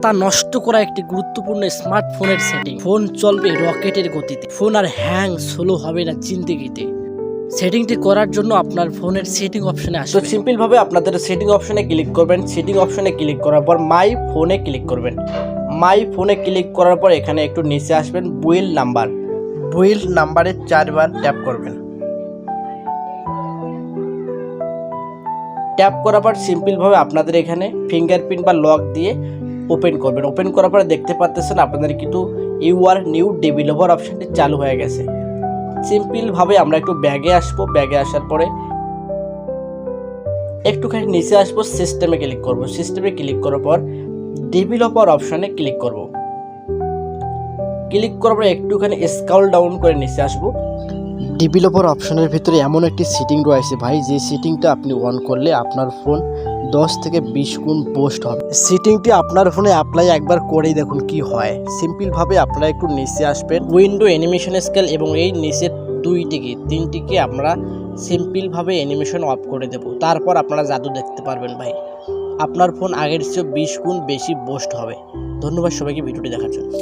তা নষ্ট করা একটি গুরুত্বপূর্ণ স্মার্টফোনের সেটিং। ফোন চলবে রকেটের গতিতে, ফোন আর হ্যাং স্লো হবে না জিন্দেগিতে। সেটিংটি করার জন্য আপনার ফোনের সেটিং অপশনে আসবে। তো সিম্পল ভাবে আপনাদের সেটিং অপশনে ক্লিক করবেন। সেটিং অপশনে ক্লিক করার পর মাই ফোনে ক্লিক করবেন। মাই ফোনে ক্লিক করার পর এখানে একটু নিচে আসবেন, বুইল্ড নাম্বার। বুইল্ড নাম্বারে 4 বার ট্যাপ করবেন। ট্যাপ করার পর সিম্পলভাবে আপনাদের এখানে ফিঙ্গারপ্রিন্ট বা লক দিয়ে ওপেন করবেন। ওপেন করার পরে দেখতে পাচ্ছেন আপনাদের কিন্তু ইউআর নিউ ডেভেলপার অপশনটি চালু হয়ে গেছে। সিম্পলভাবে আমরা একটু ব্যাগে আসবো। ব্যাগে আসার পরে একটুখানি নিচে আসবো, সিস্টেমে ক্লিক করব। সিস্টেমে ক্লিক করার পর ডেভেলপার অপশনে ক্লিক করব। ক্লিক করার পর একটুখানি স্ক্রল ডাউন করে নিচে আসবো। ডেভেলপার অপশনের ভিতরে এমন একটি সেটিং রয়েছে ভাই, যে সেটিংটা আপনি অন করলে আপনার ফোন 10 থেকে 20 গুণ বুস্ট হবে। সেটিংটি আপনার ফোনে অ্যাপ্লাই একবার করেই দেখুন কি হয়। সিম্পলভাবে আপনারা একটু নিচে আসবেন, উইন্ডো অ্যানিমেশন স্কেল এবং এই নিচের 3টিকে আমরা সিম্পলভাবে অ্যানিমেশন অফ করে দেব। তারপর আপনারা জাদু দেখতে পারবেন ভাই, আপনার ফোন আগের চেয়ে 20 গুণ বেশি বুস্ট হবে। ধন্যবাদ সবাইকে ভিডিওটি দেখার জন্য।